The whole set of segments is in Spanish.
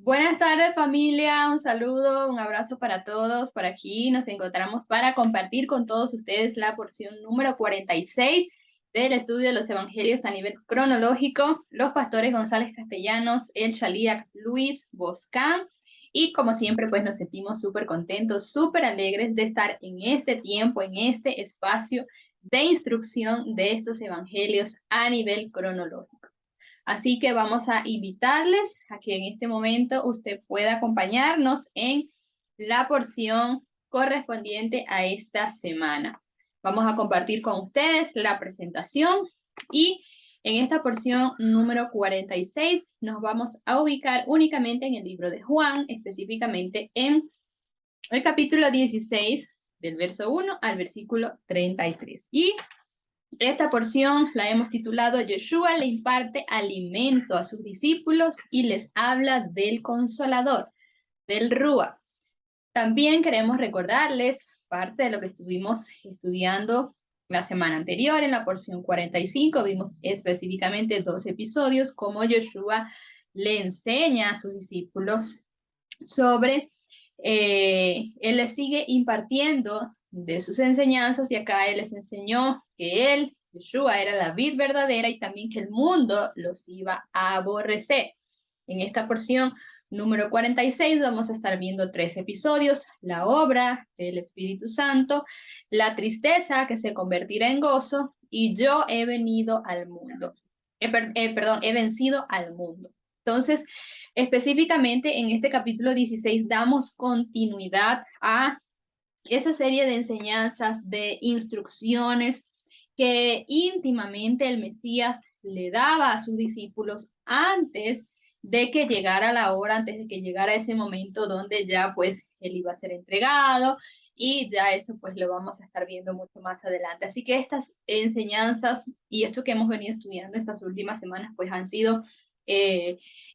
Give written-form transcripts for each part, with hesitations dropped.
Buenas tardes familia, un saludo, un abrazo para todos. Por aquí nos encontramos para compartir con todos ustedes la porción número 46 del estudio de los evangelios a nivel cronológico. Los pastores González Castellanos, el Shalíac Luis Boscán. Y como siempre, pues nos sentimos súper contentos, súper alegres de estar en este tiempo, en este espacio de instrucción de estos evangelios a nivel cronológico. Así que vamos a invitarles a que en este momento usted pueda acompañarnos en la porción correspondiente a esta semana. Vamos a compartir con ustedes la presentación y en esta porción número 46 nos vamos a ubicar únicamente en el libro de Juan, específicamente en el capítulo 16 del verso 1 al versículo 33. Y esta porción la hemos titulado Yeshua le imparte alimento a sus discípulos y les habla del Consolador, del Rúa. También queremos recordarles parte de lo que estuvimos estudiando la semana anterior en la porción 45. Vimos específicamente 2 episodios, cómo Yeshua le enseña a sus discípulos sobre, él les sigue impartiendo de sus enseñanzas y acá él les enseñó que él, Yeshua, era la vid verdadera y también que el mundo los iba a aborrecer. En esta porción número 46 vamos a estar viendo 3 episodios, la obra del Espíritu Santo, la tristeza que se convertirá en gozo y yo he venido al mundo. He vencido al mundo. Entonces, específicamente en este capítulo 16 damos continuidad a esa serie de enseñanzas, de instrucciones que íntimamente el Mesías le daba a sus discípulos antes de que llegara la hora, antes de que llegara ese momento donde ya pues él iba a ser entregado y ya eso pues lo vamos a estar viendo mucho más adelante. Así que estas enseñanzas y esto que hemos venido estudiando estas últimas semanas pues han sido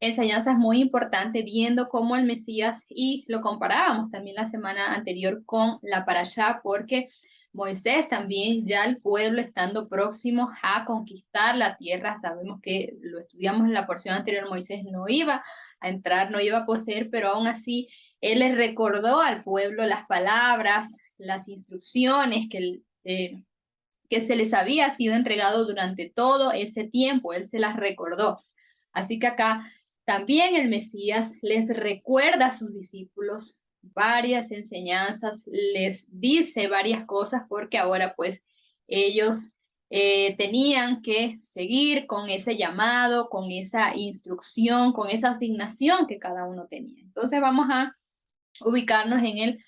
enseñanzas muy importantes, viendo cómo el Mesías, y lo comparábamos también la semana anterior con la Parashá, porque Moisés también, ya el pueblo estando próximo a conquistar la tierra, sabemos que lo estudiamos en la porción anterior, Moisés no iba a entrar, no iba a poseer, pero aún así él les recordó al pueblo las palabras, las instrucciones que se les había sido entregado durante todo ese tiempo, él se las recordó. Así que acá también el Mesías les recuerda a sus discípulos varias enseñanzas, les dice varias cosas porque ahora pues ellos tenían que seguir con ese llamado, con esa instrucción, con esa asignación que cada uno tenía. Entonces vamos a ubicarnos en el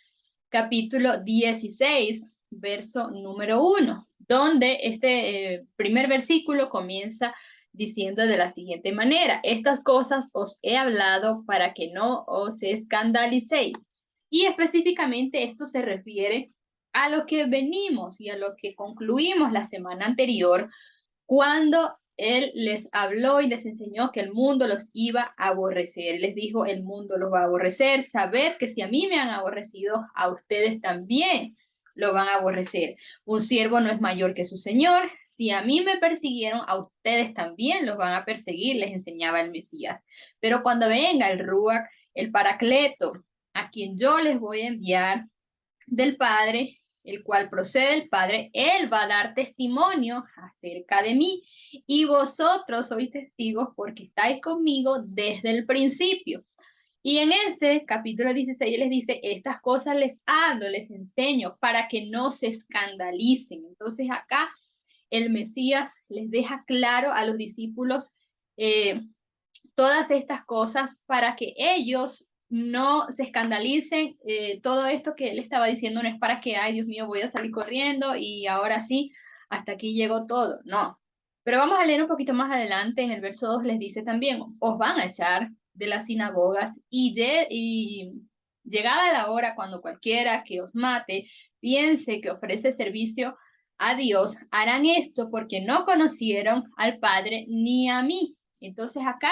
capítulo 16, verso número 1, donde este primer versículo comienza diciendo de la siguiente manera: estas cosas os he hablado para que no os escandalicéis. Y específicamente esto se refiere a lo que venimos y a lo que concluimos la semana anterior, cuando él les habló y les enseñó que el mundo los iba a aborrecer. Él les dijo, el mundo los va a aborrecer. Sabed que si a mí me han aborrecido, a ustedes también lo van a aborrecer. Un siervo no es mayor que su señor. Si a mí me persiguieron, a ustedes también los van a perseguir, les enseñaba el Mesías. Pero cuando venga el Ruach, el Paracleto, a quien yo les voy a enviar del Padre, el cual procede del Padre, él va a dar testimonio acerca de mí. Y vosotros sois testigos porque estáis conmigo desde el principio. Y en este capítulo 16 les dice, estas cosas les hablo, les enseño para que no se escandalicen. Entonces acá el Mesías les deja claro a los discípulos eh, todas estas cosas para que ellos no se escandalicen. Todo esto que él estaba diciendo no es para que, ay Dios mío, voy a salir corriendo y ahora sí, hasta aquí llegó todo. No. Pero vamos a leer un poquito más adelante. En el verso 2 les dice también, os van a echar de las sinagogas y llegada la hora cuando cualquiera que os mate piense que ofrece servicio a Dios, harán esto porque no conocieron al Padre ni a mí. Entonces acá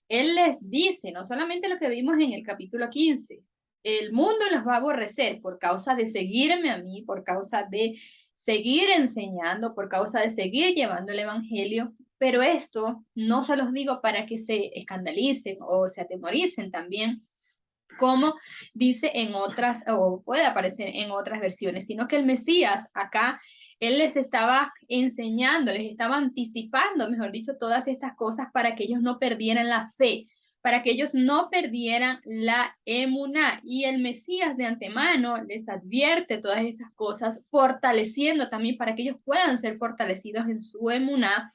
él les dice, no solamente lo que vimos en el capítulo 15, el mundo los va a aborrecer por causa de seguirme a mí, por causa de seguir enseñando, por causa de seguir llevando el evangelio. Pero esto no se los digo para que se escandalicen o se atemoricen también, como dice en otras, o puede aparecer en otras versiones, sino que el Mesías acá, él les estaba enseñando, les estaba anticipando, mejor dicho, todas estas cosas para que ellos no perdieran la fe, para que ellos no perdieran la emuná. Y el Mesías de antemano les advierte todas estas cosas, fortaleciendo también para que ellos puedan ser fortalecidos en su emuná.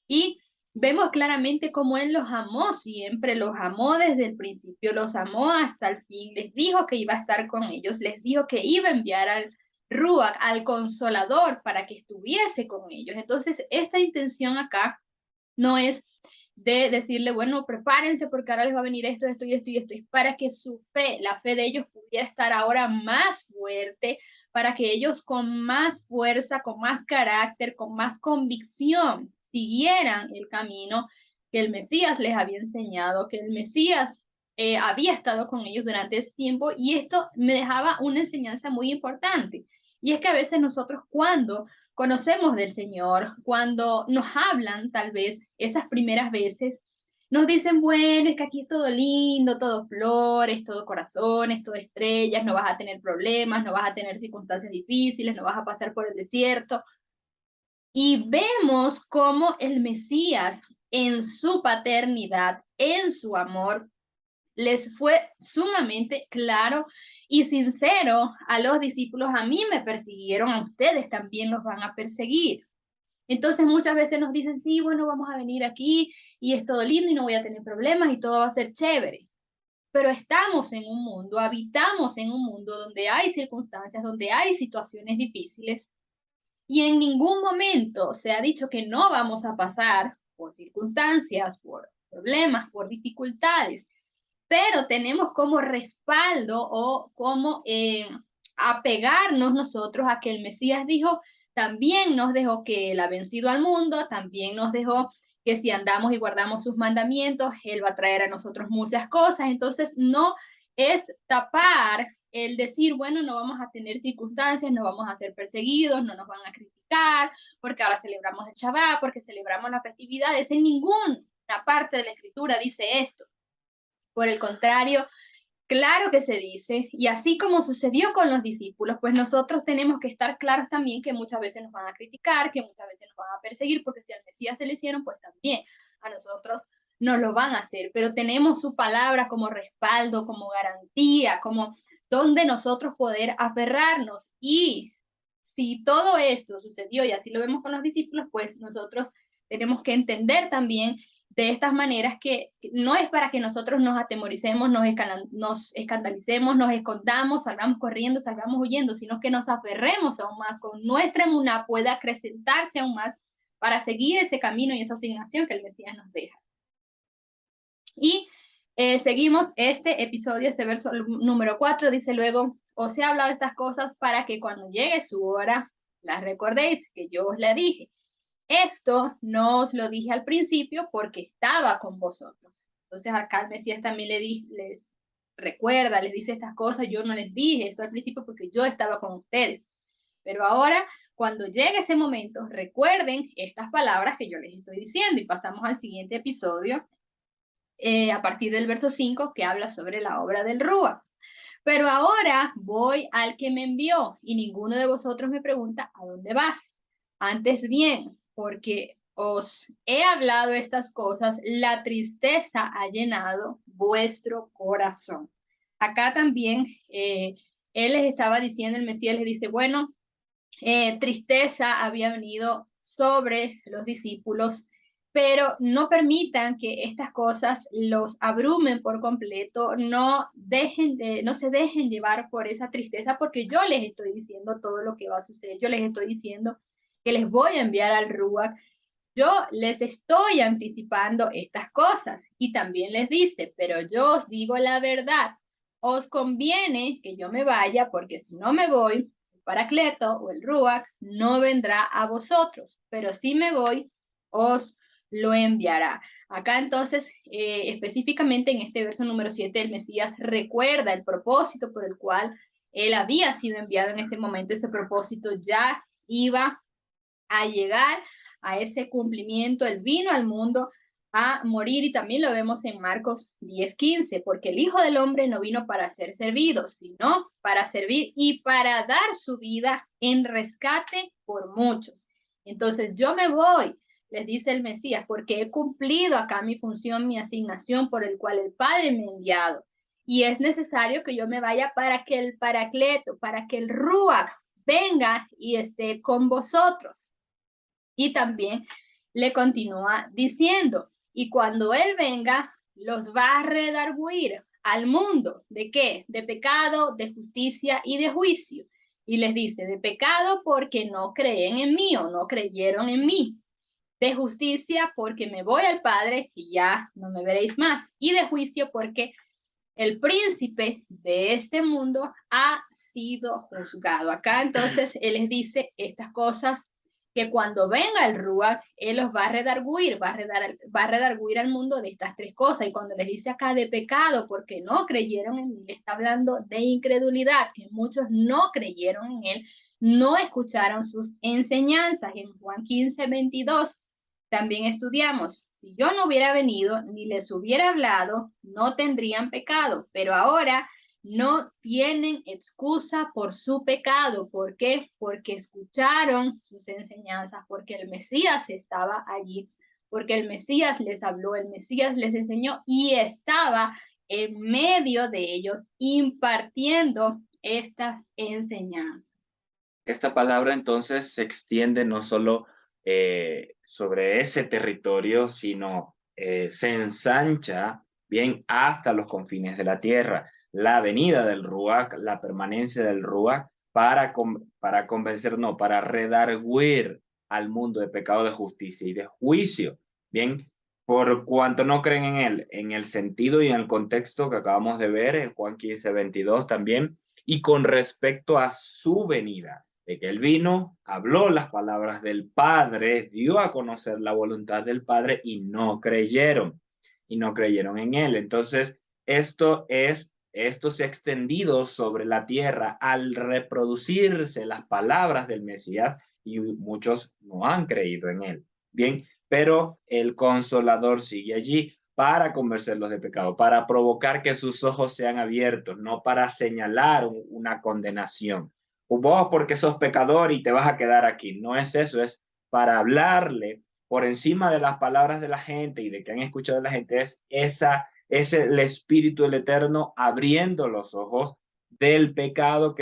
Y vemos claramente cómo Él los amó siempre, los amó desde el principio, los amó hasta el fin, les dijo que iba a estar con ellos, les dijo que iba a enviar al Ruach, al Consolador, para que estuviese con ellos. Entonces, esta intención acá no es de decirle, bueno, prepárense porque ahora les va a venir esto, esto y esto y esto, es para que su fe, la fe de ellos pudiera estar ahora más fuerte, para que ellos con más fuerza, con más carácter, con más convicción siguieran el camino que el Mesías les había enseñado, que el Mesías había estado con ellos durante ese tiempo. Y esto me dejaba una enseñanza muy importante. Y es que a veces nosotros cuando conocemos del Señor, cuando nos hablan tal vez esas primeras veces, nos dicen, bueno, es que aquí es todo lindo, todo flores, todo corazones, todo estrellas, no vas a tener problemas, no vas a tener circunstancias difíciles, no vas a pasar por el desierto. Y vemos cómo el Mesías en su paternidad, en su amor, les fue sumamente claro y sincero a los discípulos. A mí me persiguieron, a ustedes también los van a perseguir. Entonces muchas veces nos dicen, sí, bueno, vamos a venir aquí y es todo lindo y no voy a tener problemas y todo va a ser chévere. Pero estamos en un mundo, habitamos en un mundo donde hay circunstancias, donde hay situaciones difíciles, y en ningún momento se ha dicho que no vamos a pasar por circunstancias, por problemas, por dificultades, pero tenemos como respaldo o como apegarnos nosotros a que el Mesías dijo, también nos dejó que Él ha vencido al mundo, también nos dejó que si andamos y guardamos sus mandamientos, Él va a traer a nosotros muchas cosas. Entonces no es tapar el decir, bueno, no vamos a tener circunstancias, no vamos a ser perseguidos, no nos van a criticar, porque ahora celebramos el Shabbat, porque celebramos las festividades. En ninguna parte de la Escritura dice esto. Por el contrario, claro que se dice, y así como sucedió con los discípulos, pues nosotros tenemos que estar claros también que muchas veces nos van a criticar, que muchas veces nos van a perseguir, porque si al Mesías se le hicieron, pues también a nosotros nos lo van a hacer, pero tenemos su palabra como respaldo, como garantía, como donde nosotros poder aferrarnos. Y si todo esto sucedió y así lo vemos con los discípulos, pues nosotros tenemos que entender también de estas maneras que no es para que nosotros nos atemoricemos, nos escandalicemos, nos escondamos, salgamos corriendo, salgamos huyendo, sino que nos aferremos aún más, con nuestra emuná pueda acrecentarse aún más para seguir ese camino y esa asignación que el Mesías nos deja. Y seguimos este episodio, este verso número 4, dice luego, os he hablado estas cosas para que cuando llegue su hora, las recordéis que yo os la dije. Esto no os lo dije al principio porque estaba con vosotros. Entonces acá el Mesías también les recuerda, les dice estas cosas. Yo no les dije esto al principio porque yo estaba con ustedes. Pero ahora, cuando llegue ese momento, recuerden estas palabras que yo les estoy diciendo. Y pasamos al siguiente episodio, a partir del verso 5, que habla sobre la obra del Rúa. Pero ahora voy al que me envió y ninguno de vosotros me pregunta, ¿a dónde vas? Antes bien, porque os he hablado estas cosas, la tristeza ha llenado vuestro corazón. Acá también él les estaba diciendo, el Mesías les dice, bueno, tristeza había venido sobre los discípulos, pero no permitan que estas cosas los abrumen por completo, no se dejen llevar por esa tristeza, porque yo les estoy diciendo todo lo que va a suceder, yo les estoy diciendo que les voy a enviar al Ruach, yo les estoy anticipando estas cosas. Y también les dice, pero yo os digo la verdad, os conviene que yo me vaya, porque si no me voy, el Paracleto o el Ruach no vendrá a vosotros, pero si me voy, os lo enviará. Acá entonces, específicamente en este verso número 7, el Mesías recuerda el propósito por el cual él había sido enviado en ese momento. Ese propósito ya iba a llegar a ese cumplimiento. Él vino al mundo a morir y también lo vemos en Marcos 10:15, porque el Hijo del Hombre no vino para ser servido, sino para servir y para dar su vida en rescate por muchos. Entonces yo me voy, les dice el Mesías, porque he cumplido acá mi función, mi asignación por el cual el Padre me ha enviado. Y es necesario que yo me vaya para que el Paracleto, para que el Ruach venga y esté con vosotros. Y también le continúa diciendo, y cuando Él venga, los va a redarguir al mundo. ¿De qué? De pecado, de justicia y de juicio. Y les dice, de pecado porque no creen en mí o no creyeron en mí. De justicia porque me voy al Padre y ya no me veréis más. Y de juicio porque el príncipe de este mundo ha sido juzgado. Acá entonces Él les dice estas cosas que cuando venga el Ruach, Él los va a redarguir, va a redarguir al mundo de estas tres cosas. Y cuando les dice acá de pecado, porque no creyeron en Él, está hablando de incredulidad, que muchos no creyeron en Él, no escucharon sus enseñanzas. En Juan 15:22 también estudiamos, si yo no hubiera venido ni les hubiera hablado, no tendrían pecado, pero ahora no tienen excusa por su pecado. ¿Por qué? Porque escucharon sus enseñanzas, porque el Mesías estaba allí, porque el Mesías les habló, el Mesías les enseñó y estaba en medio de ellos impartiendo estas enseñanzas. Esta palabra entonces se extiende no solo sobre ese territorio, sino se ensancha bien hasta los confines de la tierra. La venida del Ruach, la permanencia del Ruach para convencer, no, para redarguir al mundo de pecado, de justicia y de juicio. Bien, por cuanto no creen en él, en el sentido y en el contexto que acabamos de ver en Juan 15:22 también, y con respecto a su venida de que él vino, habló las palabras del Padre, dio a conocer la voluntad del Padre y no creyeron en él. Entonces, esto se ha extendido sobre la tierra al reproducirse las palabras del Mesías y muchos no han creído en él. Bien, pero el Consolador sigue allí para convencerlos de pecado, para provocar que sus ojos sean abiertos, no para señalar una condenación. Vos porque sos pecador y te vas a quedar aquí. No es eso, es para hablarle por encima de las palabras de la gente y de que han escuchado de la gente, es el Espíritu del Eterno abriendo los ojos del pecado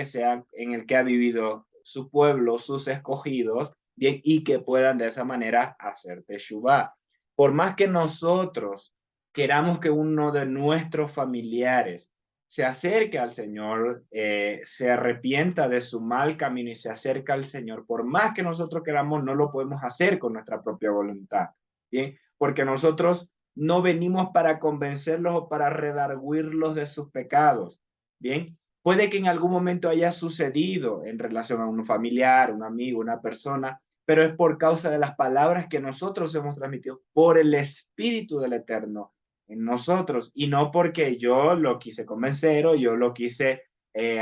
en el que ha vivido su pueblo, sus escogidos, bien, y que puedan de esa manera hacer teshuvá. Por más que nosotros queramos que uno de nuestros familiares se acerque al Señor, se arrepienta de su mal camino y se acerca al Señor, por más que nosotros queramos, no lo podemos hacer con nuestra propia voluntad, ¿bien? Porque nosotros no venimos para convencerlos o para redarguirlos de sus pecados, ¿bien? Puede que en algún momento haya sucedido en relación a un familiar, un amigo, una persona, pero es por causa de las palabras que nosotros hemos transmitido por el Espíritu del Eterno en nosotros y no porque yo lo quise convencer o yo lo quise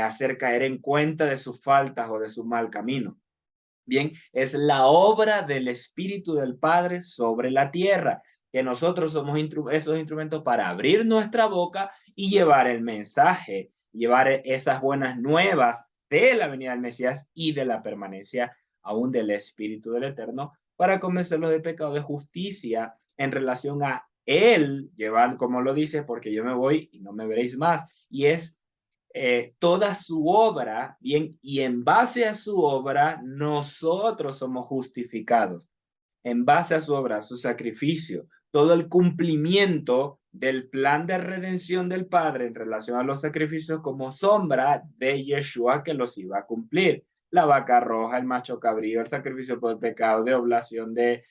hacer caer en cuenta de sus faltas o de su mal camino. Bien, es la obra del Espíritu del Padre sobre la tierra, que nosotros somos esos instrumentos para abrir nuestra boca y llevar el mensaje, llevar esas buenas nuevas de la venida del Mesías y de la permanencia aún del Espíritu del Eterno para convencerlos de pecado, de justicia en relación a Él, llevando, como lo dice, porque yo me voy y no me veréis más. Y es toda su obra, bien, y en base a su obra nosotros somos justificados, en base a su obra, a su sacrificio, todo el cumplimiento del plan de redención del Padre en relación a los sacrificios como sombra de Yeshua que los iba a cumplir. La vaca roja, el macho cabrío, el sacrificio por el pecado, de oblación, de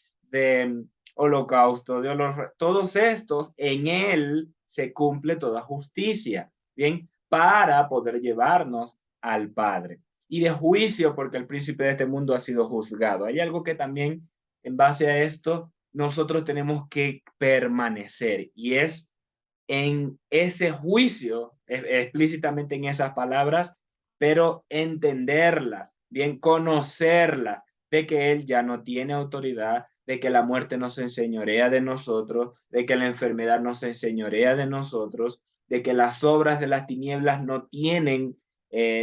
holocausto, de olor, todos estos, en él se cumple toda justicia, ¿bien? Para poder llevarnos al Padre. Y de juicio, porque el príncipe de este mundo ha sido juzgado. Hay algo que también, en base a esto, nosotros tenemos que permanecer, y es en ese juicio, explícitamente en esas palabras, pero entenderlas, bien conocerlas, de que Él ya no tiene autoridad, de que la muerte no se enseñorea de nosotros, de que la enfermedad no se enseñorea de nosotros, de que las obras de las tinieblas no tienen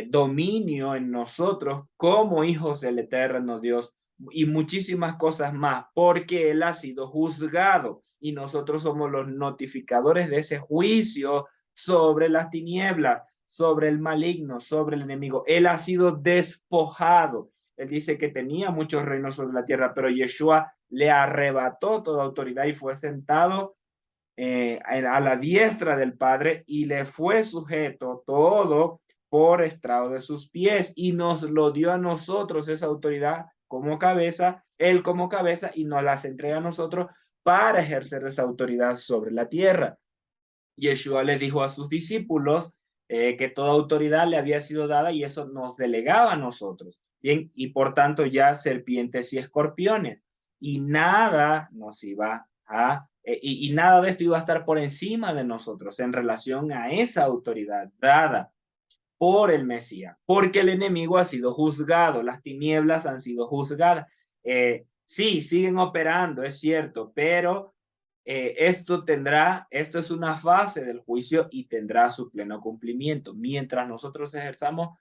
dominio en nosotros como hijos del eterno Dios y muchísimas cosas más, porque Él ha sido juzgado y nosotros somos los notificadores de ese juicio sobre las tinieblas, sobre el maligno, sobre el enemigo. Él ha sido despojado. Él dice que tenía muchos reinos sobre la tierra, pero Yeshua le arrebató toda autoridad y fue sentado a la diestra del Padre y le fue sujeto todo por estrado de sus pies y nos lo dio a nosotros esa autoridad como cabeza, él como cabeza y nos las entrega a nosotros para ejercer esa autoridad sobre la tierra. Yeshua le dijo a sus discípulos que toda autoridad le había sido dada y eso nos delegaba a nosotros. Bien, y por tanto ya serpientes y escorpiones. Y nada nos iba a, y nada de esto iba a estar por encima de nosotros en relación a esa autoridad dada por el Mesías, porque el enemigo ha sido juzgado, las tinieblas han sido juzgadas. Sí, siguen operando, es cierto, pero esto es una fase del juicio y tendrá su pleno cumplimiento. Mientras nosotros ejerzamos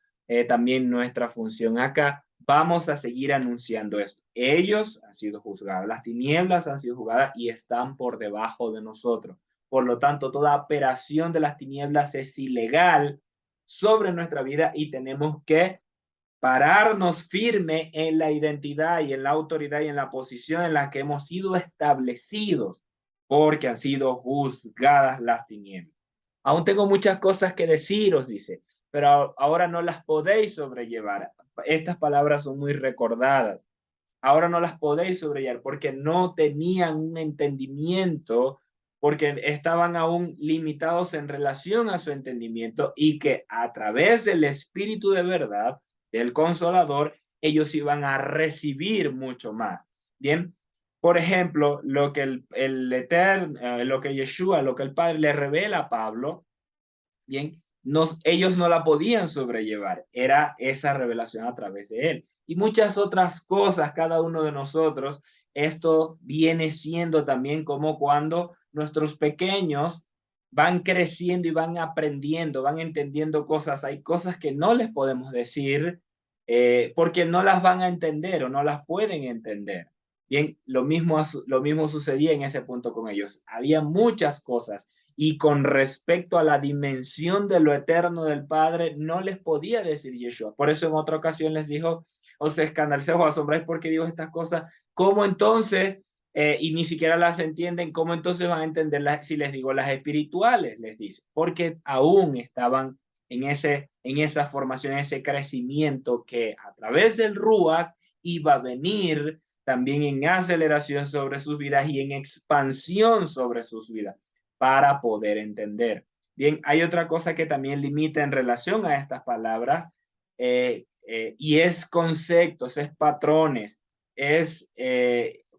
también nuestra función acá, vamos a seguir anunciando esto. Ellos han sido juzgados, las tinieblas han sido juzgadas y están por debajo de nosotros. Por lo tanto, toda operación de las tinieblas es ilegal sobre nuestra vida y tenemos que pararnos firme en la identidad y en la autoridad y en la posición en la que hemos sido establecidos porque han sido juzgadas las tinieblas. Aún tengo muchas cosas que deciros, dice, pero ahora no las podéis sobrellevar. Estas palabras son muy recordadas. Ahora no las podéis sobrellevar porque no tenían un entendimiento, porque estaban aún limitados en relación a su entendimiento y que a través del Espíritu de verdad, del Consolador, ellos iban a recibir mucho más. Bien, por ejemplo, lo que el Eterno, lo que Yeshua, lo que el Padre le revela a Pablo, bien, ellos no la podían sobrellevar, era esa revelación a través de él. Y muchas otras cosas, cada uno de nosotros, esto viene siendo también como cuando nuestros pequeños van creciendo y van aprendiendo, van entendiendo cosas. Hay cosas que no les podemos decir porque no las van a entender o no las pueden entender. Bien, lo mismo sucedía en ese punto con ellos. Había muchas cosas y con respecto a la dimensión de lo eterno del Padre, no les podía decir Yeshua. Por eso en otra ocasión les dijo, os escandalizáis o asombráis porque digo estas cosas. ¿Cómo entonces, y ni siquiera las entienden, cómo entonces van a entenderlas si les digo las espirituales? Les dice, porque aún estaban en esa formación, en ese crecimiento que a través del Ruach iba a venir también en aceleración sobre sus vidas y en expansión sobre sus vidas para poder entender. Bien, hay otra cosa que también limita en relación a estas palabras y es conceptos, es patrones, es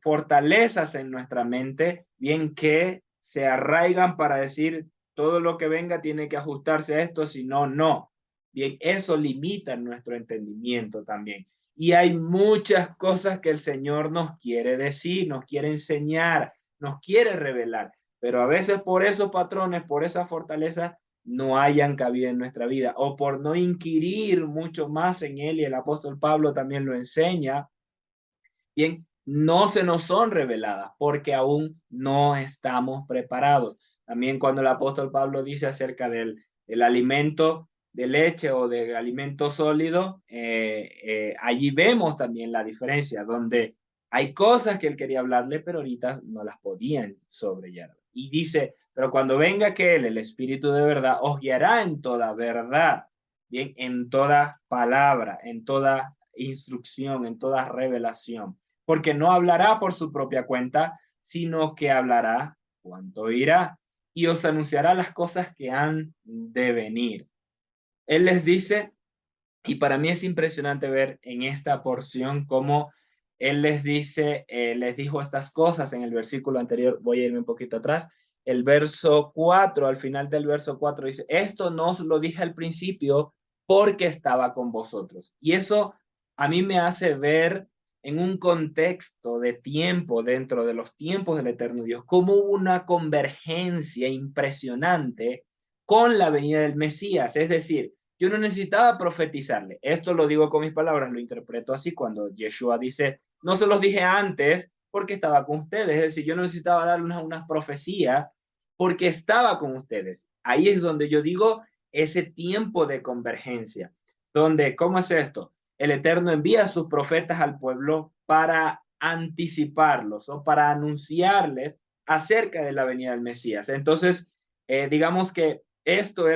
fortalezas en nuestra mente, bien que se arraigan para decir todo lo que venga tiene que ajustarse a esto, si no, no. Bien, eso limita nuestro entendimiento también. Y hay muchas cosas que el Señor nos quiere decir, nos quiere enseñar, nos quiere revelar, pero a veces por esos patrones, por esa fortaleza, no hayan cabida en nuestra vida o por no inquirir mucho más en él, y el apóstol Pablo también lo enseña, bien, no se nos son reveladas porque aún no estamos preparados. También cuando el apóstol Pablo dice acerca del alimento de leche o de alimento sólido, allí vemos también la diferencia, donde hay cosas que él quería hablarle, pero ahorita no las podían sobrellevar. Y dice, pero cuando venga aquel, el Espíritu de verdad, os guiará en toda verdad, bien, en toda palabra, en toda instrucción, en toda revelación, porque no hablará por su propia cuenta, sino que hablará cuanto irá y os anunciará las cosas que han de venir. Él les dice, y para mí es impresionante ver en esta porción cómo él les dice, les dijo estas cosas en el versículo anterior, voy a irme un poquito atrás, el verso 4, al final del verso 4 dice, esto no os lo dije al principio porque estaba con vosotros. Y eso a mí me hace ver en un contexto de tiempo, dentro de los tiempos del eterno Dios, cómo hubo una convergencia impresionante con la venida del Mesías. Es decir, yo no necesitaba profetizarle. Esto lo digo con mis palabras, lo interpreto así cuando Yeshua dice, no se los dije antes porque estaba con ustedes. Es decir, yo no necesitaba dar unas profecías porque estaba con ustedes. Ahí es donde yo digo ese tiempo de convergencia, donde, ¿cómo es esto? El Eterno envía a sus profetas al pueblo para anticiparlos o para anunciarles acerca de la venida del Mesías. Entonces, digamos que esta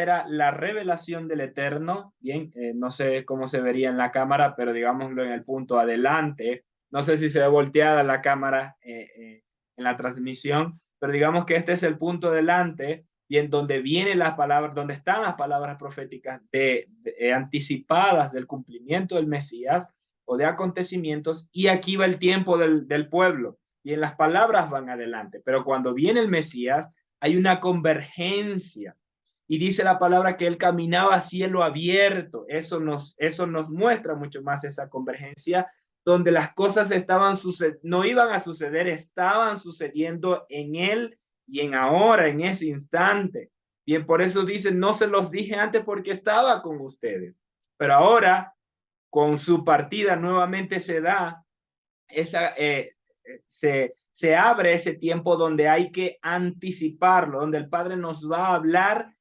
era la revelación del Eterno. Bien, no sé cómo se vería en la cámara, pero digámoslo en el punto adelante. No sé si se ve volteada la cámara en la transmisión, pero digamos que este es el punto delante y en donde vienen las palabras, donde están las palabras proféticas anticipadas del cumplimiento del Mesías o de acontecimientos, y aquí va el tiempo del pueblo, y en las palabras van adelante, pero cuando viene el Mesías hay una convergencia, y dice la palabra que él caminaba a cielo abierto. Eso nos muestra mucho más esa convergencia, donde las cosas no iban a suceder, estaban sucediendo en él y en ahora, en ese instante. Bien, por eso dicen, no se los dije antes porque estaba con ustedes. Pero ahora, con su partida, nuevamente se da esa, se abre ese tiempo donde hay que anticiparlo, donde el Padre nos va a hablar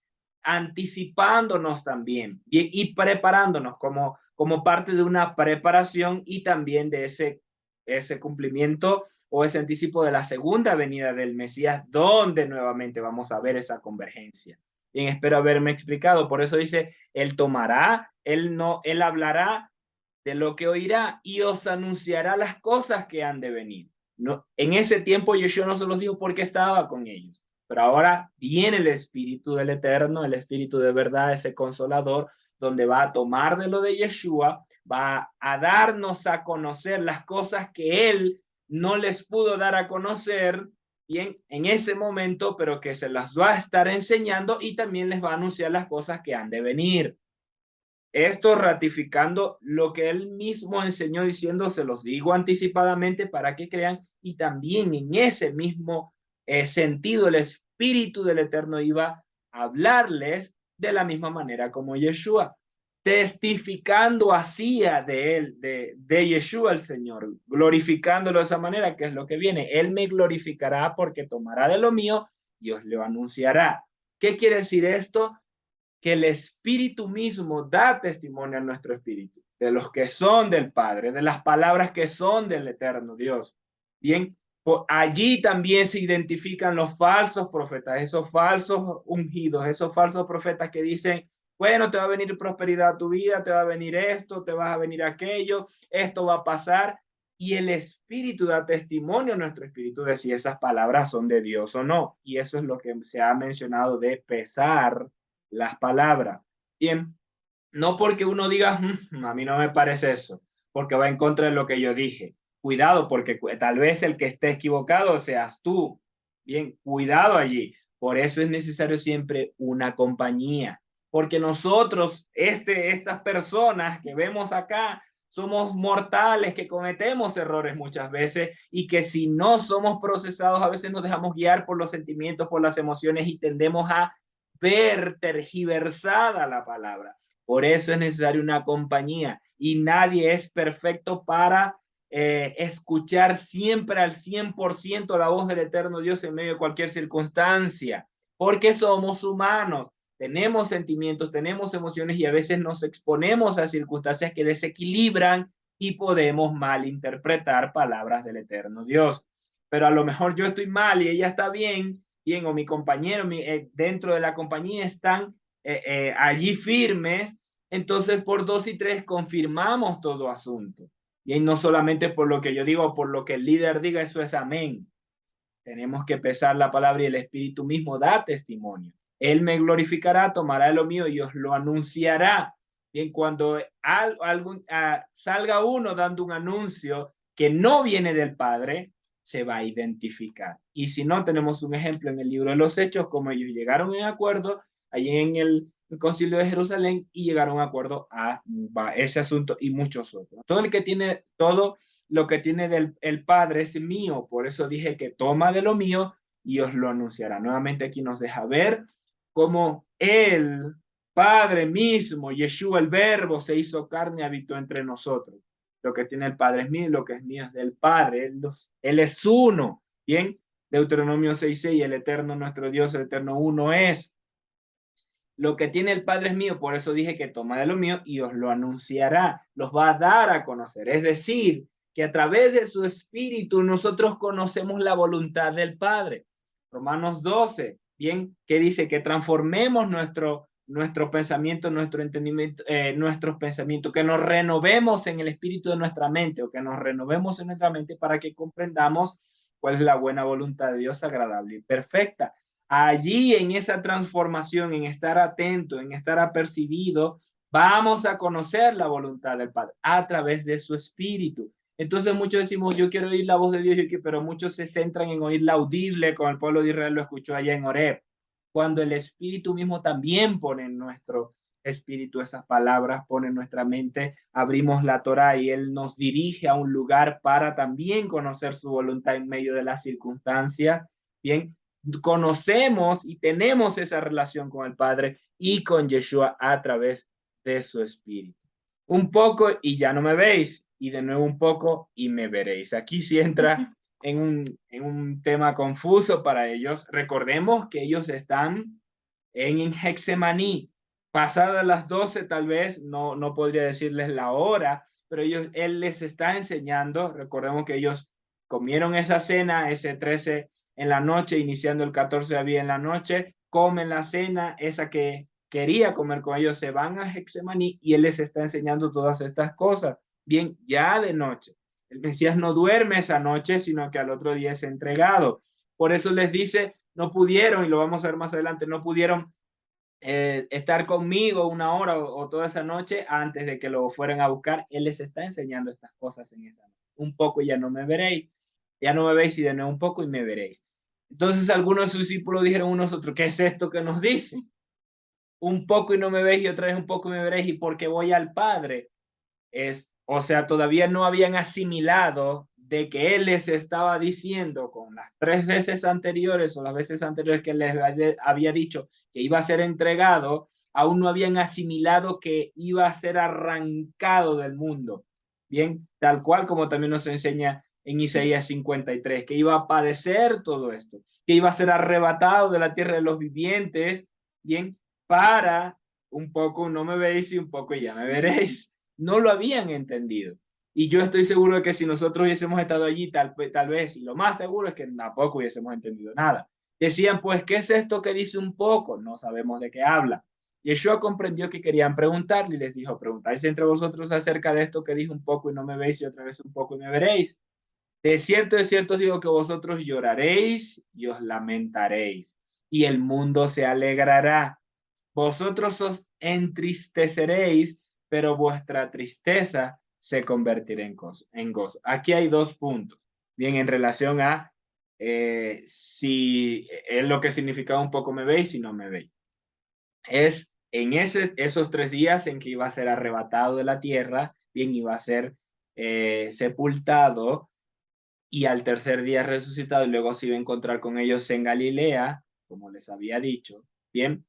anticipándonos también y preparándonos como parte de una preparación y también de ese cumplimiento o ese anticipo de la segunda venida del Mesías, donde nuevamente vamos a ver esa convergencia. Bien, espero haberme explicado. Por eso dice, él tomará, él hablará de lo que oirá y os anunciará las cosas que han de venir. No, en ese tiempo Yeshua no se los dijo porque estaba con ellos, pero ahora viene el Espíritu del Eterno, el Espíritu de verdad, ese consolador, donde va a tomar de lo de Yeshua, va a darnos a conocer las cosas que él no les pudo dar a conocer bien en ese momento, pero que se las va a estar enseñando y también les va a anunciar las cosas que han de venir. Esto ratificando lo que él mismo enseñó diciendo, se los digo anticipadamente para que crean, y también en ese mismo sentido el Espíritu del Eterno iba a hablarles de la misma manera como Yeshua, testificando hacía de él, de Yeshua el Señor, glorificándolo de esa manera, que es lo que viene. Él me glorificará porque tomará de lo mío y os lo anunciará. ¿Qué quiere decir esto? Que el Espíritu mismo da testimonio a nuestro espíritu, de los que son del Padre, de las palabras que son del eterno Dios. Bien, allí también se identifican los falsos profetas, esos falsos ungidos, esos falsos profetas que dicen, bueno, te va a venir prosperidad a tu vida, te va a venir esto, te va a venir aquello, esto va a pasar. Y el Espíritu da testimonio a nuestro espíritu de si esas palabras son de Dios o no. Y eso es lo que se ha mencionado de pesar las palabras. Bien, no porque uno diga, a mí no me parece eso, porque va en contra de lo que yo dije. Cuidado, porque tal vez el que esté equivocado seas tú. Bien, cuidado allí. Por eso es necesario siempre una compañía, porque nosotros, estas personas que vemos acá, somos mortales, que cometemos errores muchas veces y que si no somos procesados, a veces nos dejamos guiar por los sentimientos, por las emociones y tendemos a ver tergiversada la palabra. Por eso es necesaria una compañía y nadie es perfecto para escuchar siempre al 100% la voz del eterno Dios en medio de cualquier circunstancia, porque somos humanos, tenemos sentimientos, tenemos emociones y a veces nos exponemos a circunstancias que desequilibran y podemos malinterpretar palabras del eterno Dios. Pero a lo mejor yo estoy mal y ella está bien, o mi compañero dentro de la compañía están allí firmes, entonces por dos y tres confirmamos todo asunto. Y no solamente por lo que yo digo, por lo que el líder diga, eso es amén. Tenemos que pesar la palabra y el Espíritu mismo da testimonio. Él me glorificará, tomará de lo mío y os lo anunciará. Bien, cuando salga uno dando un anuncio que no viene del Padre, se va a identificar. Y si no, tenemos un ejemplo en el libro de los Hechos, como ellos llegaron en acuerdo, allí en el concilio de Jerusalén y llegaron a acuerdo a ese asunto y muchos otros. Todo lo que tiene del el Padre es mío, por eso dije que toma de lo mío y os lo anunciará. Nuevamente aquí nos deja ver cómo el Padre mismo, Yeshua el Verbo, se hizo carne y habitó entre nosotros. Lo que tiene el Padre es mío, lo que es mío es del Padre. Él es uno. Bien, Deuteronomio 6:6, el eterno nuestro Dios, el eterno uno es. Lo que tiene el Padre es mío, por eso dije que toma de lo mío y os lo anunciará, los va a dar a conocer. Es decir, que a través de su Espíritu nosotros conocemos la voluntad del Padre. Romanos 12, bien, que dice que transformemos nuestro pensamiento, nuestro entendimiento, nuestros pensamientos, que nos renovemos en el espíritu de nuestra mente o que nos renovemos en nuestra mente para que comprendamos cuál es la buena voluntad de Dios agradable y perfecta. Allí en esa transformación, en estar atento, en estar apercibido, vamos a conocer la voluntad del Padre a través de su espíritu. Entonces muchos decimos, yo quiero oír la voz de Dios, pero muchos se centran en oír la audible, como el pueblo de Israel lo escuchó allá en Horeb, cuando el espíritu mismo también pone en nuestro espíritu esas palabras, pone en nuestra mente, abrimos la Torá y Él nos dirige a un lugar para también conocer su voluntad en medio de las circunstancias. Bien, conocemos y tenemos esa relación con el Padre y con Yeshua a través de su espíritu. Un poco y ya no me veis, y de nuevo un poco y me veréis. Aquí sí entra en un tema confuso para ellos. Recordemos que ellos están en Hexemaní. Pasadas las 12 tal vez, no podría decirles la hora, pero él les está enseñando. Recordemos que ellos comieron esa cena, ese 13 en la noche, iniciando el 14 había en la noche, comen la cena, esa que quería comer con ellos, se van a Hexemaní y él les está enseñando todas estas cosas. Bien, ya de noche. El Mesías no duerme esa noche, sino que al otro día es entregado. Por eso les dice, no pudieron, y lo vamos a ver más adelante, no pudieron estar conmigo una hora o toda esa noche antes de que lo fueran a buscar. Él les está enseñando estas cosas en esa noche. Un poco y ya no me veréis, ya no me veis y de nuevo un poco y me veréis. Entonces algunos de sus discípulos dijeron unos otros, ¿qué es esto que nos dice? Un poco y no me veis y otra vez un poco y me veréis y porque voy al Padre. O sea, todavía no habían asimilado de que él les estaba diciendo con las 3 veces anteriores o las veces anteriores que les había dicho que iba a ser entregado, aún no habían asimilado que iba a ser arrancado del mundo. Bien, tal cual como también nos enseña en Isaías 53, que iba a padecer todo esto, que iba a ser arrebatado de la tierra de los vivientes, bien, para un poco no me veis y un poco ya me veréis. No lo habían entendido. Y yo estoy seguro de que si nosotros hubiésemos estado allí, tal vez, y lo más seguro es que tampoco hubiésemos entendido nada. Decían, pues, ¿qué es esto que dice un poco? No sabemos de qué habla. Yeshua comprendió que querían preguntarle y les dijo, preguntáis entre vosotros acerca de esto que dijo un poco y no me veis y otra vez un poco y me veréis. De cierto digo que vosotros lloraréis y os lamentaréis y el mundo se alegrará. Vosotros os entristeceréis, pero vuestra tristeza se convertirá en gozo. Aquí hay 2 puntos. Bien, en relación a si es lo que significaba un poco me veis y no me veis. Es en esos 3 días en que iba a ser arrebatado de la tierra, bien, iba a ser sepultado y al tercer día resucitado y luego se iba a encontrar con ellos en Galilea, como les había dicho. Bien,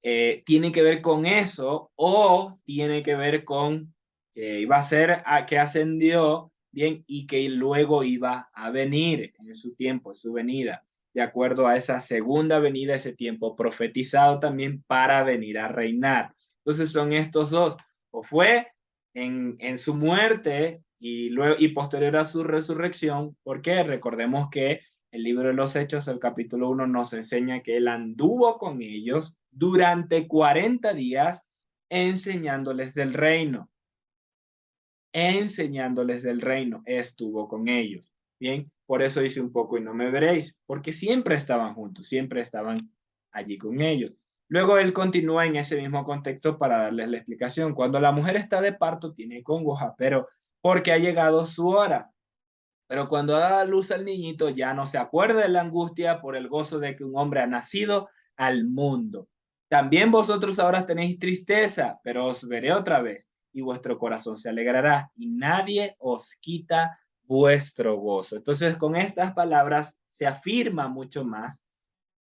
tiene que ver con eso o tiene que ver con que iba a ser a que ascendió, bien, y que luego iba a venir en su tiempo, en su venida, de acuerdo a esa segunda venida, ese tiempo profetizado también para venir a reinar. Entonces son estos dos, o fue en su muerte y luego y posterior a su resurrección, porque recordemos que el libro de los Hechos, el capítulo 1, nos enseña que él anduvo con ellos durante 40 días enseñándoles del reino. Enseñándoles del reino, estuvo con ellos. Bien, por eso dice un poco y no me veréis, porque siempre estaban juntos, siempre estaban allí con ellos. Luego él continúa en ese mismo contexto para darles la explicación. Cuando la mujer está de parto, tiene congoja, pero porque ha llegado su hora. Pero cuando da a luz al niñito, ya no se acuerda de la angustia por el gozo de que un hombre ha nacido al mundo. También vosotros ahora tenéis tristeza, pero os veré otra vez, y vuestro corazón se alegrará, y nadie os quita vuestro gozo. Entonces, con estas palabras se afirma mucho más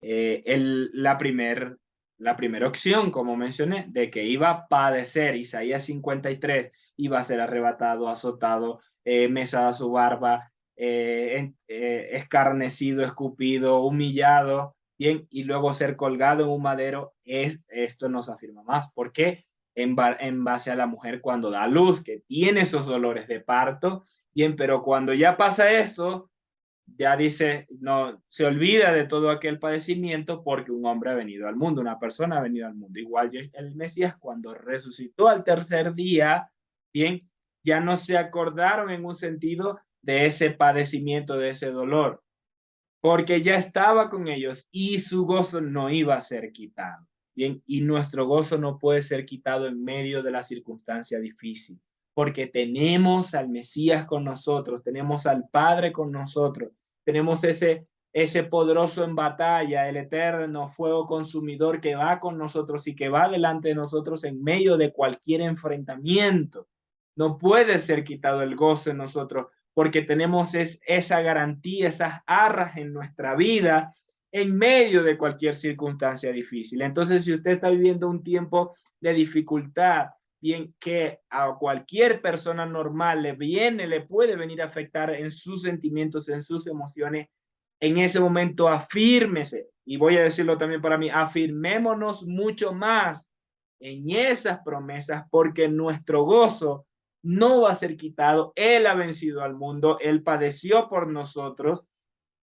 la primera opción, como mencioné, de que iba a padecer. Isaías 53, iba a ser arrebatado, azotado, mesada su barba, escarnecido, escupido, humillado, bien, y luego ser colgado en un madero. Esto nos afirma más. ¿Por qué? En base a la mujer cuando da luz, que tiene esos dolores de parto, bien, pero cuando ya pasa eso, ya dice, no, se olvida de todo aquel padecimiento porque un hombre ha venido al mundo, una persona ha venido al mundo. Igual el Mesías cuando resucitó al tercer día, bien, ya no se acordaron en un sentido de ese padecimiento, de ese dolor, porque ya estaba con ellos y su gozo no iba a ser quitado. Bien, y nuestro gozo no puede ser quitado en medio de la circunstancia difícil, porque tenemos al Mesías con nosotros, tenemos al Padre con nosotros, tenemos ese poderoso en batalla, el eterno fuego consumidor que va con nosotros y que va delante de nosotros en medio de cualquier enfrentamiento. No puede ser quitado el gozo en nosotros porque tenemos esa garantía, esas arras en nuestra vida en medio de cualquier circunstancia difícil. Entonces, si usted está viviendo un tiempo de dificultad, bien que a cualquier persona normal le puede venir a afectar en sus sentimientos, en sus emociones, en ese momento afírmese. Y voy a decirlo también para mí, afirmémonos mucho más en esas promesas porque nuestro gozo no va a ser quitado. Él ha vencido al mundo, Él padeció por nosotros,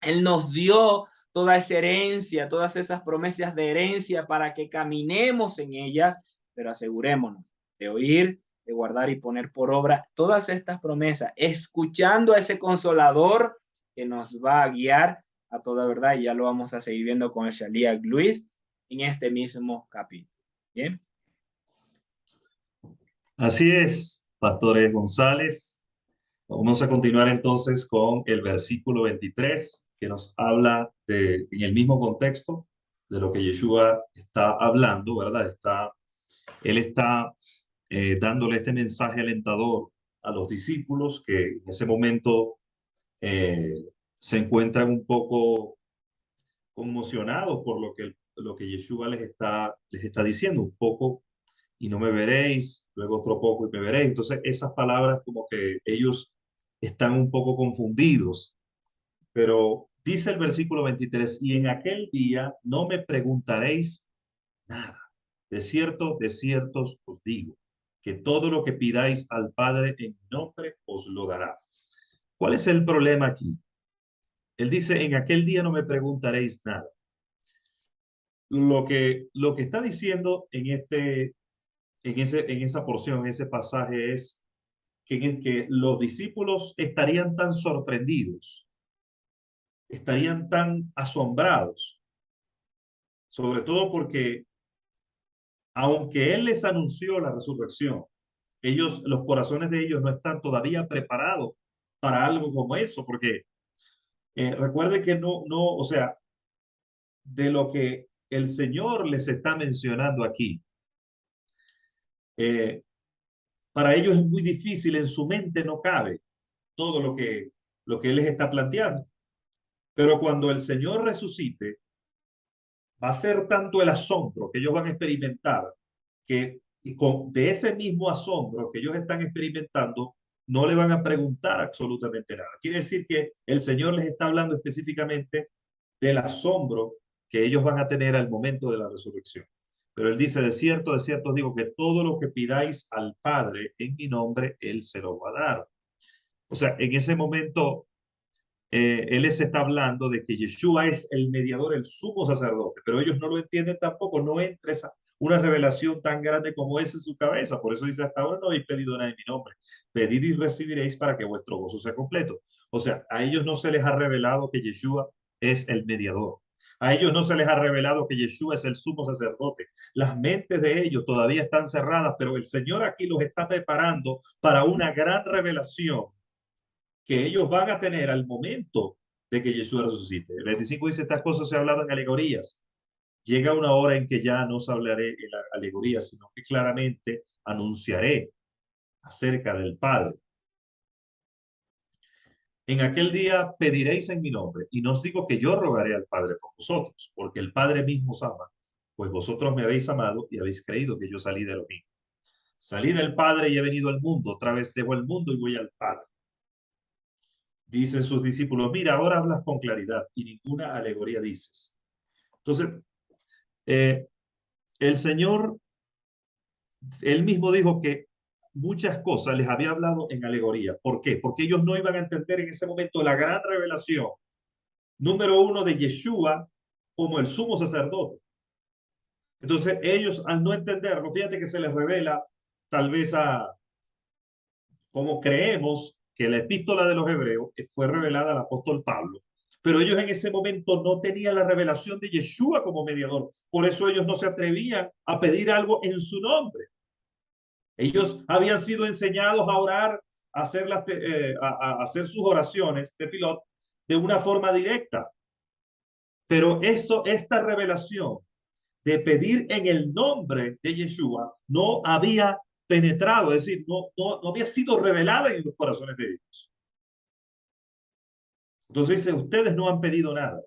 Él nos dio toda esa herencia, todas esas promesas de herencia para que caminemos en ellas, pero asegurémonos de oír, de guardar y poner por obra todas estas promesas, escuchando a ese consolador que nos va a guiar a toda verdad, y ya lo vamos a seguir viendo con el Shalia Luis en este mismo capítulo. Bien. Así es, Pastores González. Vamos a continuar entonces con el versículo 23, que nos habla en el mismo contexto de lo que Yeshua está hablando, ¿verdad? Él está dándole este mensaje alentador a los discípulos que en ese momento eh, se encuentran un poco conmocionados por lo que Yeshua les está diciendo, un poco y no me veréis, luego otro poco y me veréis. Entonces esas palabras como que ellos están un poco confundidos, pero dice el versículo 23, y en aquel día no me preguntaréis nada. De cierto os digo, que todo lo que pidáis al Padre en mi nombre os lo dará. ¿Cuál es el problema aquí? Él dice, en aquel día no me preguntaréis nada. Lo que está diciendo en esa porción, en ese pasaje es que los discípulos estarían tan sorprendidos, estarían tan asombrados, sobre todo porque aunque Él les anunció la resurrección, los corazones de ellos no están todavía preparados para algo como eso, porque recuerde que o sea, de lo que el Señor les está mencionando aquí, eh, para ellos es muy difícil, en su mente no cabe todo lo que Él les está planteando. Pero cuando el Señor resucite, va a ser tanto el asombro que ellos van a experimentar que de ese mismo asombro que ellos están experimentando, no le van a preguntar absolutamente nada. Quiere decir que el Señor les está hablando específicamente del asombro que ellos van a tener al momento de la resurrección. Pero Él dice, de cierto digo que todo lo que pidáis al Padre en mi nombre, Él se lo va a dar. O sea, en ese momento Él les está hablando de que Yeshua es el mediador, el sumo sacerdote, pero ellos no lo entienden tampoco, no entra una revelación tan grande como esa en su cabeza. Por eso dice, hasta ahora no habéis pedido nada en mi nombre. Pedid y recibiréis para que vuestro gozo sea completo. O sea, a ellos no se les ha revelado que Yeshua es el mediador. A ellos no se les ha revelado que Yeshua es el sumo sacerdote. Las mentes de ellos todavía están cerradas, pero el Señor aquí los está preparando para una gran revelación que ellos van a tener al momento de que Jesús resucite. El 25 dice, estas cosas se han hablado en alegorías. llega una hora en que ya no os hablaré en la alegoría, sino que claramente anunciaré acerca del Padre. En aquel día pediréis en mi nombre, y no os digo que yo rogaré al Padre por vosotros, porque el Padre mismo os ama, pues vosotros me habéis amado y habéis creído que yo salí de lo mismo. Salí del Padre y he venido al mundo, otra vez dejo el mundo y voy al Padre. Dicen sus discípulos, mira, ahora hablas con claridad y ninguna alegoría dices. Entonces, eh, el Señor, él mismo dijo que muchas cosas les había hablado en alegoría. ¿Por qué? Porque ellos no iban a entender en ese momento la gran revelación, número uno, de Yeshua como el sumo sacerdote. Entonces, ellos al no entenderlo, fíjate que se les revela tal vez como creemos que la epístola de los Hebreos fue revelada al apóstol Pablo, pero ellos en ese momento no tenían la revelación de Yeshua como mediador. Por eso ellos no se atrevían a pedir algo en su nombre. Ellos habían sido enseñados a orar, a hacer, a hacer sus oraciones de Filot de una forma directa. Pero esta revelación de pedir en el nombre de Yeshua no había penetrado, es decir, no había sido revelada en los corazones de ellos. Entonces dice, ustedes no han pedido nada.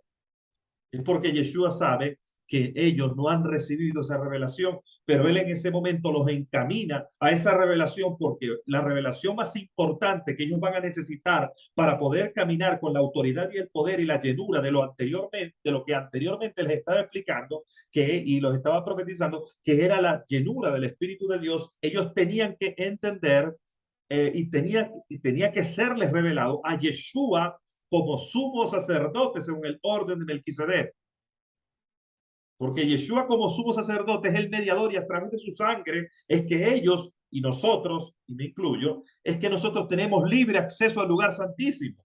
Es porque Yeshua sabe que ellos no han recibido esa revelación, pero él en ese momento los encamina a esa revelación, porque la revelación más importante que ellos van a necesitar para poder caminar con la autoridad y el poder y la llenura de lo que anteriormente les estaba explicando y los estaba profetizando, que era la llenura del Espíritu de Dios, ellos tenían que entender y tenía que serles revelado a Yeshua como sumo sacerdote según el orden de Melquisedec. Porque Yeshua como sumo sacerdote es el mediador y a través de su sangre es que ellos y nosotros, y me incluyo, es que nosotros tenemos libre acceso al lugar santísimo.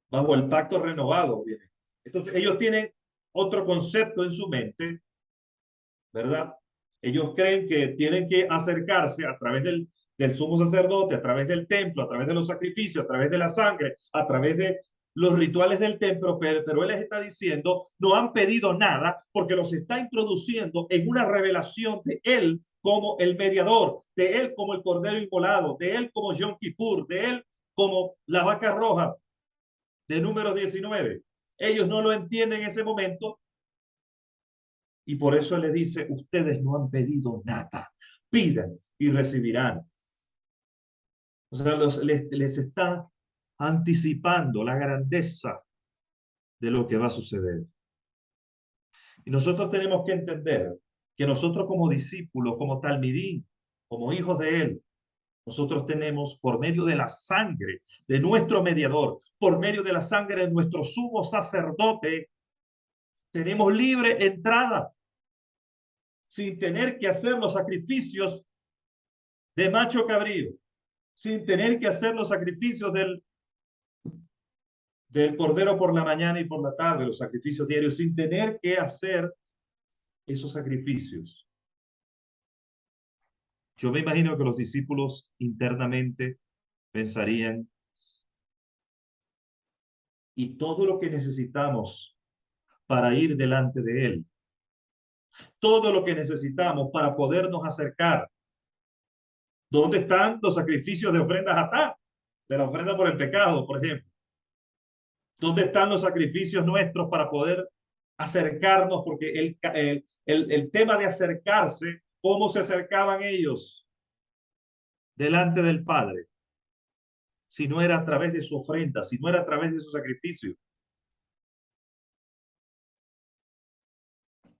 Bajo el pacto renovado. Entonces ellos tienen otro concepto en su mente, ¿verdad? Ellos creen que tienen que acercarse a través del sumo sacerdote, a través del templo, a través de los sacrificios, a través de la sangre, a través de los rituales del templo, pero él les está diciendo, no han pedido nada porque los está introduciendo en una revelación de él como el mediador, de él como el cordero inmolado, de él como Yom Kippur, de él como la vaca roja de Números 19. Ellos no lo entienden en ese momento y por eso le dice, ustedes no han pedido nada, pidan y recibirán. O sea, les está anticipando la grandeza de lo que va a suceder. Y nosotros tenemos que entender que nosotros como discípulos, como talmidín, como hijos de él, nosotros tenemos por medio de la sangre de nuestro mediador, por medio de la sangre de nuestro sumo sacerdote, tenemos libre entrada sin tener que hacer los sacrificios de macho cabrío, sin tener que hacer los sacrificios del cordero por la mañana y por la tarde, los sacrificios diarios, sin tener que hacer esos sacrificios. Yo me imagino que los discípulos internamente pensarían, y todo lo que necesitamos para ir delante de Él, todo lo que necesitamos para podernos acercar. ¿Dónde están los sacrificios de ofrendas atá? De la ofrenda por el pecado, por ejemplo. ¿Dónde están los sacrificios nuestros para poder acercarnos? Porque el tema de acercarse, ¿cómo se acercaban ellos delante del Padre? Si no era a través de su ofrenda, si no era a través de su sacrificio.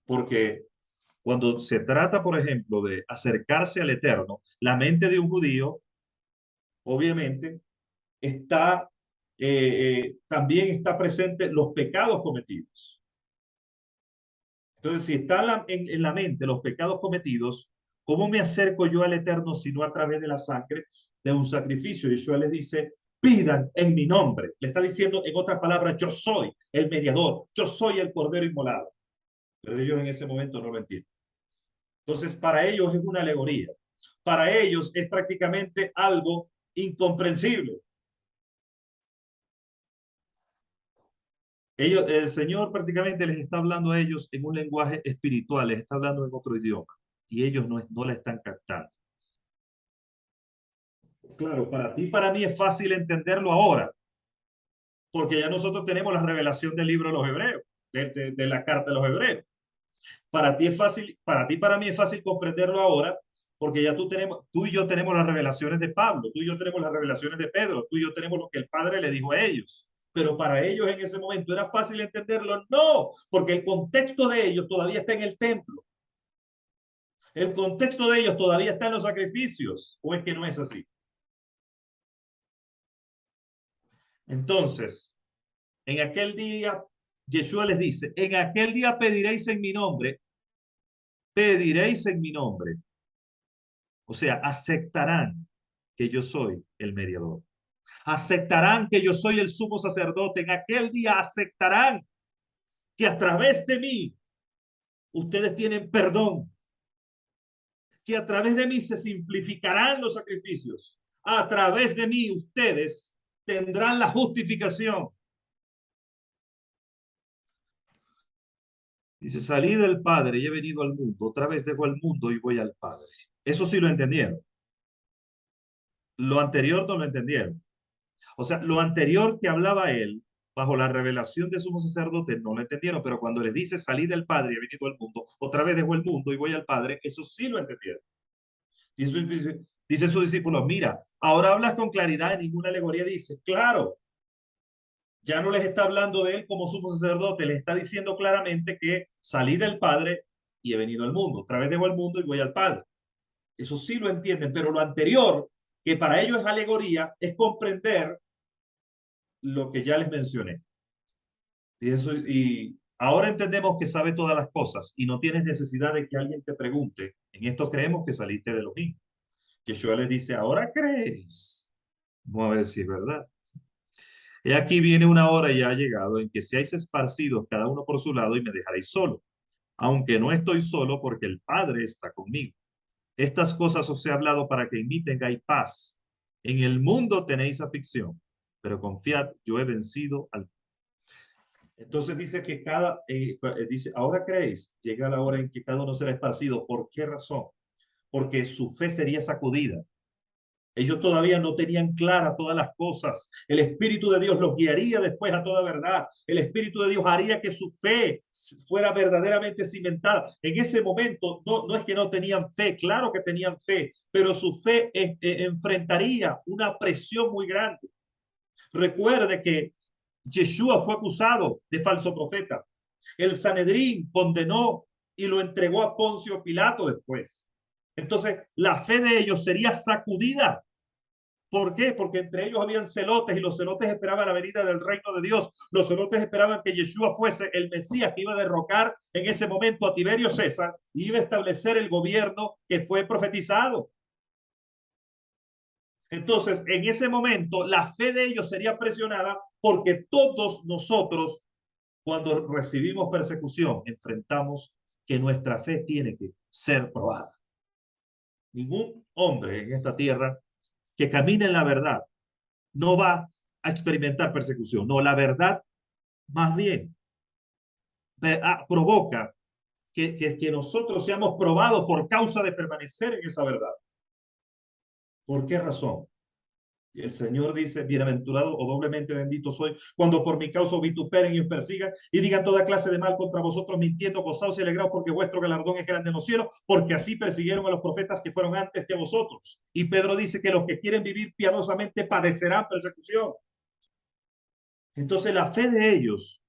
Porque cuando se trata, por ejemplo, de acercarse al Eterno, la mente de un judío, obviamente, también está presente los pecados cometidos. Entonces, si está en la mente los pecados cometidos, ¿cómo me acerco yo al Eterno si no a través de la sangre de un sacrificio? Y Yeshua les dice, pidan en mi nombre. Le está diciendo, en otras palabras, yo soy el mediador, yo soy el cordero inmolado. Pero ellos en ese momento no lo entienden. Entonces, para ellos es una alegoría. Para ellos es prácticamente algo incomprensible. El Señor prácticamente les está hablando a ellos en un lenguaje espiritual, les está hablando en otro idioma y ellos no la están captando. Claro, para ti, para mí es fácil entenderlo ahora, porque ya nosotros tenemos la revelación del libro de los Hebreos, de la carta de los Hebreos. Para ti es fácil, para ti, para mí es fácil comprenderlo ahora, porque ya tú y yo tenemos las revelaciones de Pablo, tú y yo tenemos las revelaciones de Pedro, tú y yo tenemos lo que el Padre le dijo a ellos. Pero para ellos en ese momento era fácil entenderlo. No, porque el contexto de ellos todavía está en el templo. El contexto de ellos todavía está en los sacrificios. ¿O es que no es así? Entonces, en aquel día, Yeshua les dice, en aquel día pediréis en mi nombre. O sea, aceptarán que yo soy el mediador. Aceptarán que yo soy el sumo sacerdote. En aquel día aceptarán que a través de mí ustedes tienen perdón. Que a través de mí se simplificarán los sacrificios. A través de mí ustedes tendrán la justificación. Dice, salí del Padre y he venido al mundo. Otra vez dejo el mundo y voy al Padre. Eso sí lo entendieron. Lo anterior no lo entendieron. O sea, lo anterior que hablaba él, bajo la revelación de sumo sacerdote, no lo entendieron, pero cuando les dice salí del Padre y he venido al mundo, otra vez dejo el mundo y voy al Padre, eso sí lo entendieron. Dice su discípulo, mira, ahora hablas con claridad, en ninguna alegoría dice, claro, ya no les está hablando de él como sumo sacerdote, les está diciendo claramente que salí del Padre y he venido al mundo, otra vez dejo el mundo y voy al Padre. Eso sí lo entienden, pero lo anterior, que para ellos es alegoría, es comprender lo que ya les mencioné. Y ahora entendemos que sabe todas las cosas y no tienes necesidad de que alguien te pregunte. En esto creemos que saliste de lo mismo. Yeshua les dice, ¿ahora crees? Vamos a ver si es verdad. He aquí viene una hora y ha llegado en que seáis esparcidos cada uno por su lado y me dejaréis solo, aunque no estoy solo porque el Padre está conmigo. Estas cosas os he hablado para que en mí tengáis paz. En el mundo tenéis aflicción, pero confiad, yo he vencido al mundo. Entonces dice que dice, ahora creéis, llega la hora en que cada uno será esparcido. ¿Por qué razón? Porque su fe sería sacudida. Ellos todavía no tenían claras todas las cosas. El Espíritu de Dios los guiaría después a toda verdad. El Espíritu de Dios haría que su fe fuera verdaderamente cimentada. En ese momento no es que no tenían fe, claro que tenían fe, pero su fe enfrentaría una presión muy grande. Recuerde que Yeshua fue acusado de falso profeta. El Sanedrín condenó y lo entregó a Poncio Pilato después. Entonces, la fe de ellos sería sacudida. ¿Por qué? Porque entre ellos habían celotes y los celotes esperaban la venida del reino de Dios. Los celotes esperaban que Yeshua fuese el Mesías que iba a derrocar en ese momento a Tiberio César y iba a establecer el gobierno que fue profetizado. Entonces, en ese momento, la fe de ellos sería presionada porque todos nosotros, cuando recibimos persecución, enfrentamos que nuestra fe tiene que ser probada. Ningún hombre en esta tierra que camine en la verdad no va a experimentar persecución. No, la verdad más bien provoca que nosotros seamos probados por causa de permanecer en esa verdad. ¿Por qué razón? El Señor dice, bienaventurado o doblemente bendito soy cuando por mi causa os vituperen y os persigan y digan toda clase de mal contra vosotros, mintiendo, gozaos y alegraos porque vuestro galardón es grande en los cielos, porque así persiguieron a los profetas que fueron antes que vosotros. Y Pedro dice que los que quieren vivir piadosamente padecerán persecución. Entonces la fe de ellos,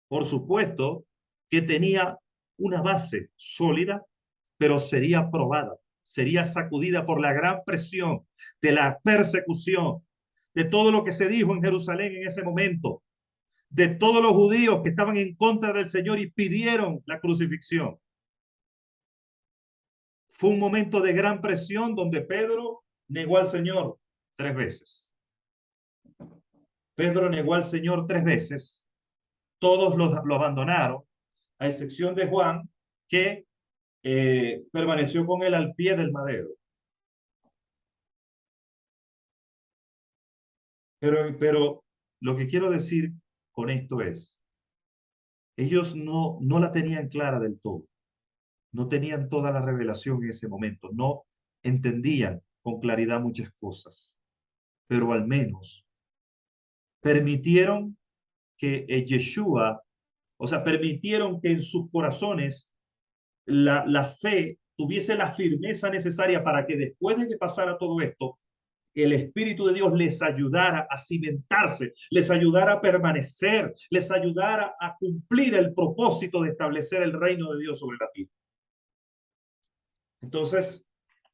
por supuesto, que tenía una base sólida, pero sería probada, sería sacudida por la gran presión de la persecución, de todo lo que se dijo en Jerusalén en ese momento, de todos los judíos que estaban en contra del Señor y pidieron la crucifixión. Fue un momento de gran presión donde Pedro negó al Señor 3 veces. Pedro negó al Señor 3 veces. Todos lo abandonaron, a excepción de Juan, que permaneció con él al pie del madero. Pero lo que quiero decir con esto es Ellos no la tenían clara del todo. No tenían toda la revelación en ese momento. No entendían con claridad muchas cosas. Pero al menos permitieron que Yeshua, o sea, permitieron que en sus corazones la fe tuviese la firmeza necesaria para que después de que pasara todo esto, el Espíritu de Dios les ayudara a cimentarse, les ayudara a permanecer, les ayudara a cumplir el propósito de establecer el reino de Dios sobre la tierra. Entonces,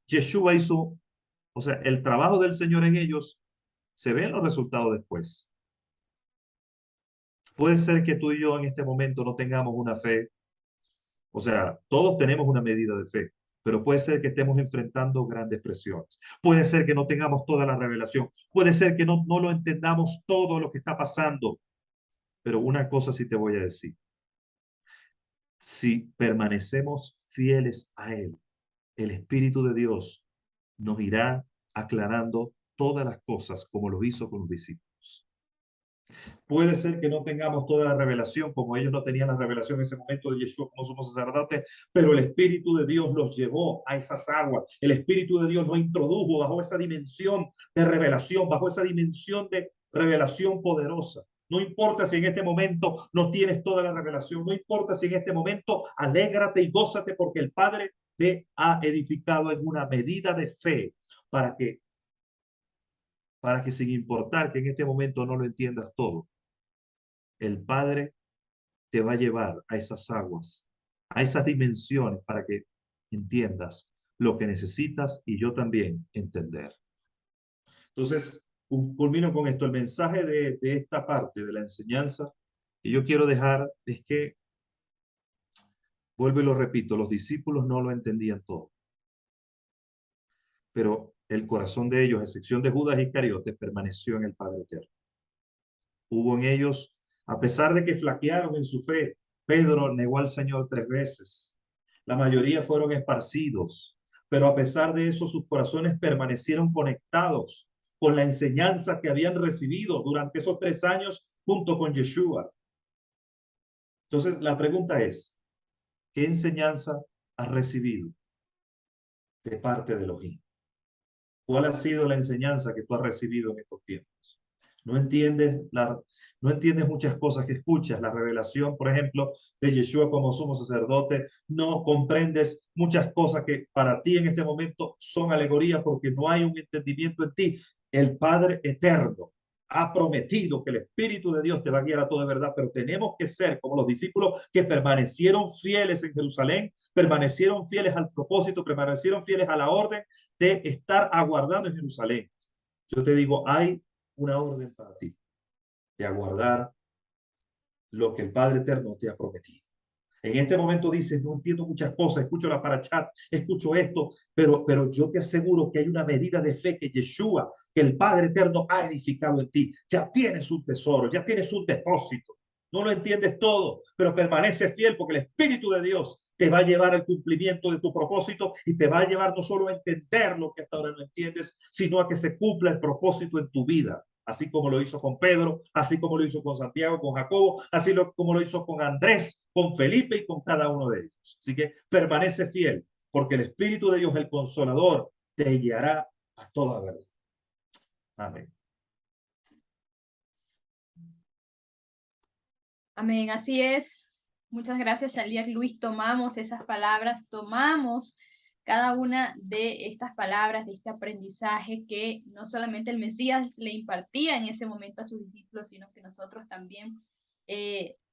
Yeshua hizo, o sea, el trabajo del Señor en ellos, se ven los resultados después. Puede ser que tú y yo en este momento no tengamos una fe, o sea, todos tenemos una medida de fe, pero puede ser que estemos enfrentando grandes presiones. Puede ser que no tengamos toda la revelación. Puede ser que no lo entendamos todo lo que está pasando. Pero una cosa sí te voy a decir. Si permanecemos fieles a Él, el Espíritu de Dios nos irá aclarando todas las cosas como lo hizo con los discípulos. Puede ser que no tengamos toda la revelación, como ellos no tenían la revelación en ese momento de Yeshua como sumo sacerdote, pero el Espíritu de Dios los llevó a esas aguas. El Espíritu de Dios los introdujo bajo esa dimensión de revelación, bajo esa dimensión de revelación poderosa. No importa si en este momento no tienes toda la revelación, no importa si en este momento alégrate y gózate porque el Padre te ha edificado en una medida de fe para que sin importar que en este momento no lo entiendas todo, el Padre te va a llevar a esas aguas, a esas dimensiones para que entiendas lo que necesitas y yo también entender. Entonces, culmino con esto. El mensaje de esta parte de la enseñanza que yo quiero dejar es que, vuelvo y lo repito, los discípulos no lo entendían todo, pero el corazón de ellos, a excepción de Judas Iscariote, permaneció en el Padre Eterno. Hubo en ellos, a pesar de que flaquearon en su fe, Pedro negó al Señor 3 veces. La mayoría fueron esparcidos, pero a pesar de eso sus corazones permanecieron conectados con la enseñanza que habían recibido durante esos 3 años junto con Yeshua. Entonces, la pregunta es, ¿qué enseñanza has recibido de parte de Elohim? ¿Cuál ha sido la enseñanza que tú has recibido en estos tiempos? No entiendes, no entiendes muchas cosas que escuchas, la revelación, por ejemplo, de Yeshua como sumo sacerdote, no comprendes muchas cosas que para ti en este momento son alegorías porque no hay un entendimiento en ti. El Padre eterno ha prometido que el Espíritu de Dios te va a guiar a toda verdad, pero tenemos que ser como los discípulos que permanecieron fieles en Jerusalén, permanecieron fieles al propósito, permanecieron fieles a la orden de estar aguardando en Jerusalén. Yo te digo, hay una orden para ti de aguardar lo que el Padre Eterno te ha prometido. En este momento dices, no entiendo muchas cosas, escucho la parachat, escucho esto, pero yo te aseguro que hay una medida de fe que Yeshua, que el Padre Eterno ha edificado en ti. Ya tienes un tesoro, ya tienes un depósito. No lo entiendes todo, pero permanece fiel porque el Espíritu de Dios te va a llevar al cumplimiento de tu propósito y te va a llevar no solo a entender lo que hasta ahora no entiendes, sino a que se cumpla el propósito en tu vida. Así como lo hizo con Pedro, así como lo hizo con Santiago, con Jacobo, así como lo hizo con Andrés, con Felipe y con cada uno de ellos. Así que permanece fiel, porque el Espíritu de Dios, el Consolador, te guiará a toda verdad. Amén. Amén, así es. Muchas gracias, Alier Luis. Tomamos esas palabras, tomamos cada una de estas palabras, de este aprendizaje que no solamente el Mesías le impartía en ese momento a sus discípulos, sino que nosotros también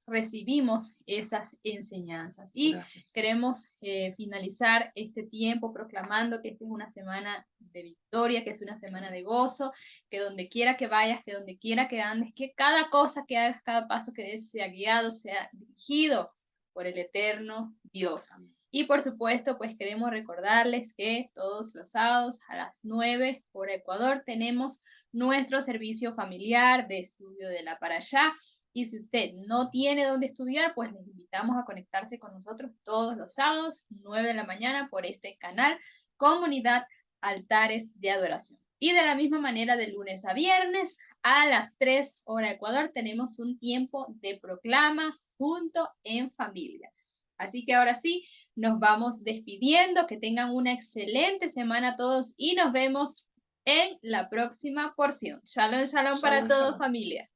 recibimos esas enseñanzas. Y gracias. Queremos finalizar este tiempo proclamando que esta es una semana de victoria, que es una semana de gozo, que donde quiera que vayas, que donde quiera que andes, que cada cosa que hagas, cada paso que des sea guiado, sea dirigido por el eterno Dios. Y por supuesto, pues queremos recordarles que todos los sábados a las 9 por Ecuador tenemos nuestro servicio familiar de estudio de la Parashá. Y si usted no tiene dónde estudiar, pues les invitamos a conectarse con nosotros todos los sábados, 9 de la mañana, por este canal, Comunidad Altares de Adoración. Y de la misma manera, de lunes a viernes, a las 3 hora Ecuador, tenemos un tiempo de proclama junto en familia. Así que ahora sí, nos vamos despidiendo. Que tengan una excelente semana todos y nos vemos en la próxima porción. Shalom, shalom para Shalom, todos, shalom. familia.